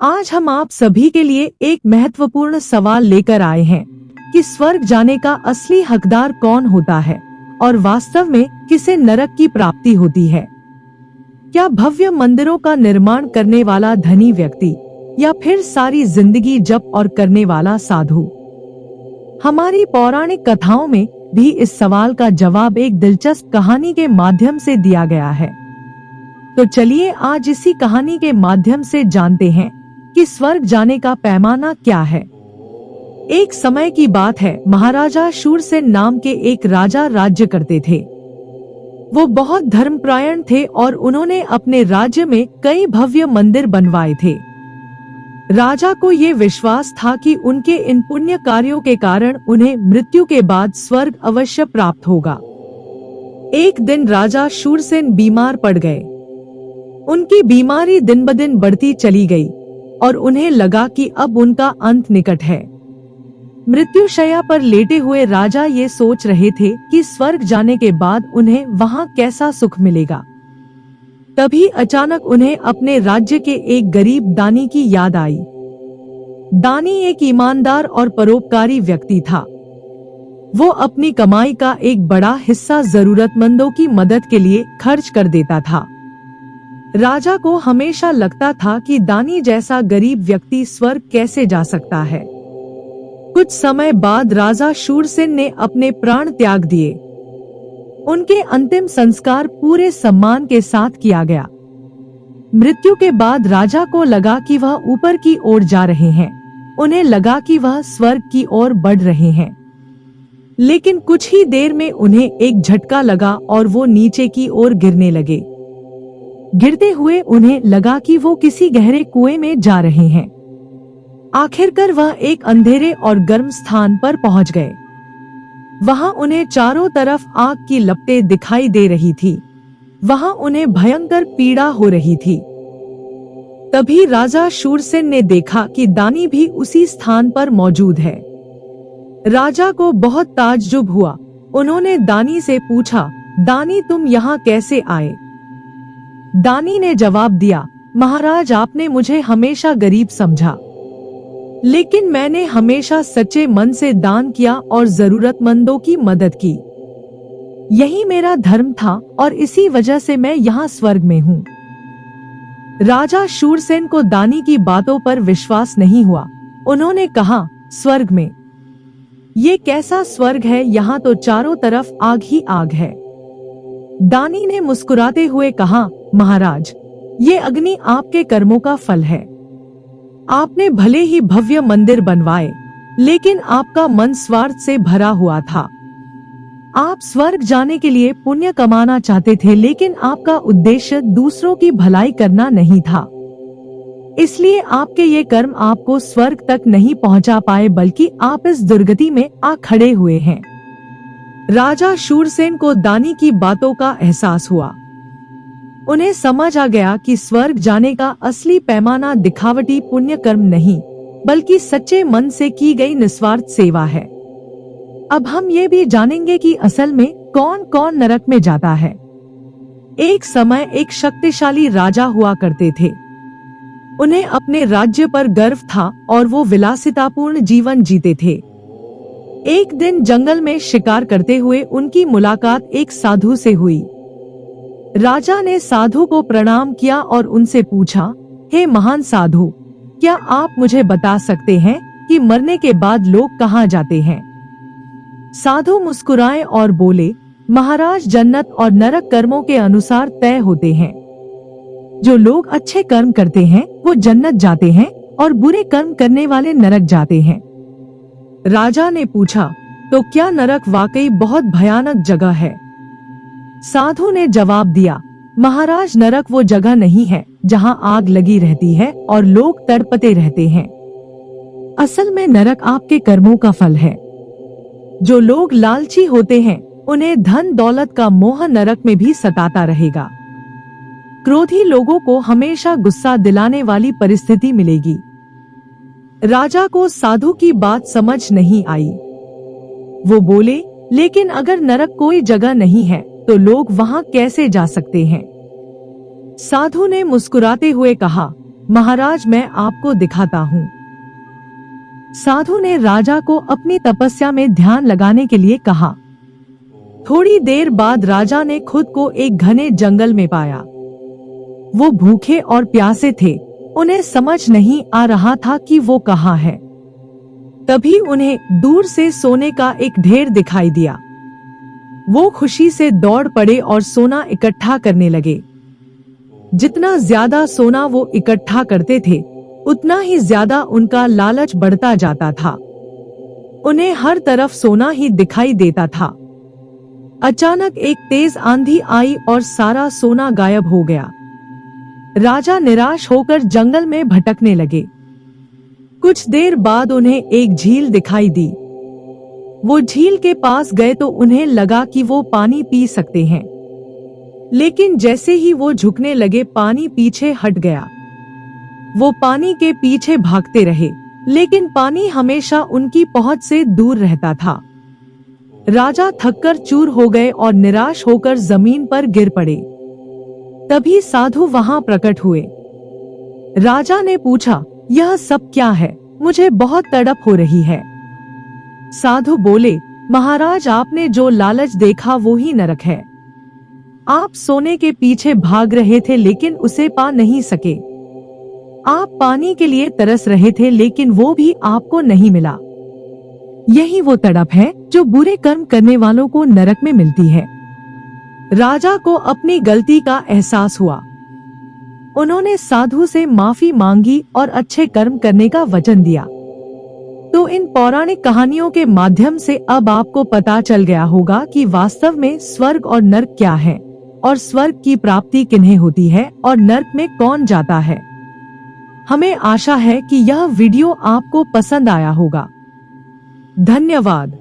आज हम आप सभी के लिए एक महत्वपूर्ण सवाल लेकर आए हैं कि स्वर्ग जाने का असली हकदार कौन होता है और वास्तव में किसे नरक की प्राप्ति होती है। क्या भव्य मंदिरों का निर्माण करने वाला धनी व्यक्ति या फिर सारी जिंदगी जप और करने वाला साधु? हमारी पौराणिक कथाओं में भी इस सवाल का जवाब एक दिलचस्प कहानी के माध्यम से दिया गया है। तो चलिए आज इसी कहानी के माध्यम से जानते हैं कि स्वर्ग जाने का पैमाना क्या है। एक समय की बात है, महाराजा शूरसेन नाम के एक राजा राज्य करते थे। वो बहुत धर्मपरायण थे और उन्होंने अपने राज्य में कई भव्य मंदिर बनवाए थे। राजा को ये विश्वास था कि उनके इन पुण्य कार्यों के कारण उन्हें मृत्यु के बाद स्वर्ग अवश्य प्राप्त होगा। एक दिन राजा शूरसेन बीमार पड़ गए। उनकी बीमारी दिन ब दिन बढ़ती चली गई और उन्हें लगा कि अब उनका अंत निकट है। मृत्युशैया पर लेटे हुए राजा ये सोच रहे थे कि स्वर्ग जाने के बाद उन्हें वहां कैसा सुख मिलेगा। तभी अचानक उन्हें अपने राज्य के एक गरीब दानी की याद आई। दानी एक ईमानदार और परोपकारी व्यक्ति था। वो अपनी कमाई का एक बड़ा हिस्सा जरूरतमंदों की मदद के लिए खर्च कर देता था। राजा को हमेशा लगता था कि दानी जैसा गरीब व्यक्ति स्वर्ग कैसे जा सकता है। कुछ समय बाद राजा शूरसेन ने अपने प्राण त्याग दिए। उनके अंतिम संस्कार पूरे सम्मान के साथ किया गया। मृत्यु के बाद राजा को लगा कि वह ऊपर की ओर जा रहे हैं। उन्हें लगा कि वह स्वर्ग की ओर बढ़ रहे हैं। लेकिन कुछ ही देर में उन्हें एक झटका लगा और वो नीचे की ओर गिरने लगे। गिरते हुए उन्हें लगा कि वो किसी गहरे कुएं में जा रहे हैं। आखिरकार वह एक अंधेरे और गर्म स्थान पर पहुंच गए। वहां उन्हें चारों तरफ आग की लपटें दिखाई दे रही थी। वहां उन्हें भयंकर पीड़ा हो रही थी। तभी राजा शूरसेन ने देखा कि दानी भी उसी स्थान पर मौजूद है। राजा को बहुत ताज्जुब हुआ। उन्होंने दानी से पूछा, दानी तुम यहाँ कैसे आए? दानी ने जवाब दिया, महाराज आपने मुझे हमेशा गरीब समझा, लेकिन मैंने हमेशा सच्चे मन से दान किया और जरूरतमंदों की मदद की। यही मेरा धर्म था और इसी वजह से मैं यहाँ स्वर्ग में हूँ। राजा शूरसेन को दानी की बातों पर विश्वास नहीं हुआ। उन्होंने कहा, स्वर्ग में? ये कैसा स्वर्ग है? यहाँ तो चारों तरफ आग ही आग है। दानी ने मुस्कुराते हुए कहा, महाराज ये अग्नि आपके कर्मों का फल है। आपने भले ही भव्य मंदिर बनवाए, लेकिन आपका मन स्वार्थ से भरा हुआ था। आप स्वर्ग जाने के लिए पुण्य कमाना चाहते थे, लेकिन आपका उद्देश्य दूसरों की भलाई करना नहीं था। इसलिए आपके ये कर्म आपको स्वर्ग तक नहीं पहुंचा पाए, बल्कि आप इस दुर्गति में आ खड़े हुए हैं। राजा शूरसेन को दानी की बातों का एहसास हुआ। उन्हें समझ आ गया कि स्वर्ग जाने का असली पैमाना दिखावटी पुण्य कर्म नहीं, बल्कि सच्चे मन से की गई निस्वार्थ सेवा है। अब हम ये भी जानेंगे कि असल में कौन कौन नरक में जाता है। एक समय एक शक्तिशाली राजा हुआ करते थे। उन्हें अपने राज्य पर गर्व था और वो विलासितापूर्ण जीवन जीते थे। एक दिन जंगल में शिकार करते हुए उनकी मुलाकात एक साधु से हुई। राजा ने साधु को प्रणाम किया और उनसे पूछा, हे महान साधु, क्या आप मुझे बता सकते हैं कि मरने के बाद लोग कहाँ जाते हैं? साधु मुस्कुराए और बोले, महाराज जन्नत और नरक कर्मों के अनुसार तय होते हैं। जो लोग अच्छे कर्म करते हैं वो जन्नत जाते हैं और बुरे कर्म करने वाले नरक जाते हैं। राजा ने पूछा, तो क्या नरक वाकई बहुत भयानक जगह है? साधु ने जवाब दिया, महाराज नरक वो जगह नहीं है जहां आग लगी रहती है और लोग तड़पते रहते हैं। असल में नरक आपके कर्मों का फल है। जो लोग लालची होते हैं उन्हें धन दौलत का मोह नरक में भी सताता रहेगा। क्रोधी लोगों को हमेशा गुस्सा दिलाने वाली परिस्थिति मिलेगी। राजा को साधु की बात समझ नहीं आई। वो बोले, लेकिन अगर नरक कोई जगह नहीं है तो लोग वहां कैसे जा सकते हैं? साधु ने मुस्कुराते हुए कहा, महाराज मैं आपको दिखाता हूँ। साधु ने राजा को अपनी तपस्या में ध्यान लगाने के लिए कहा। थोड़ी देर बाद राजा ने खुद को एक घने जंगल में पाया। वो भूखे और प्यासे थे, उन्हें समझ नहीं आ रहा था कि वो कहाँ है। तभी उन्हें दूर से सोने का एक ढेर दिखाई दिया। वो खुशी से दौड़ पड़े और सोना इकट्ठा करने लगे। जितना ज्यादा सोना वो इकट्ठा करते थे, उतना ही ज्यादा उनका लालच बढ़ता जाता था। उन्हें हर तरफ सोना ही दिखाई देता था। अचानक एक तेज आंधी आई और सारा सोना गायब हो गया। राजा निराश होकर जंगल में भटकने लगे। कुछ देर बाद उन्हें एक झील दिखाई दी। वो झील के पास गए तो उन्हें लगा कि वो पानी पी सकते हैं, लेकिन जैसे ही वो झुकने लगे पानी पीछे हट गया। वो पानी के पीछे भागते रहे, लेकिन पानी हमेशा उनकी पहुंच से दूर रहता था। राजा थककर चूर हो गए और निराश होकर जमीन पर गिर पड़े। तभी साधु वहां प्रकट हुए। राजा ने पूछा, यह सब क्या है? मुझे बहुत तड़प हो रही है। साधु बोले, महाराज आपने जो लालच देखा वो ही नरक है। आप सोने के पीछे भाग रहे थे लेकिन उसे पा नहीं सके। आप पानी के लिए तरस रहे थे लेकिन वो भी आपको नहीं मिला। यही वो तड़प है जो बुरे कर्म करने वालों को नरक में मिलती है। राजा को अपनी गलती का एहसास हुआ। उन्होंने साधु से माफी मांगी और अच्छे कर्म करने का वचन दिया। तो इन पौराणिक कहानियों के माध्यम से अब आपको पता चल गया होगा कि वास्तव में स्वर्ग और नर्क क्या है, और स्वर्ग की प्राप्ति किन्हें होती है और नर्क में कौन जाता है। हमें आशा है कि यह वीडियो आपको पसंद आया होगा। धन्यवाद।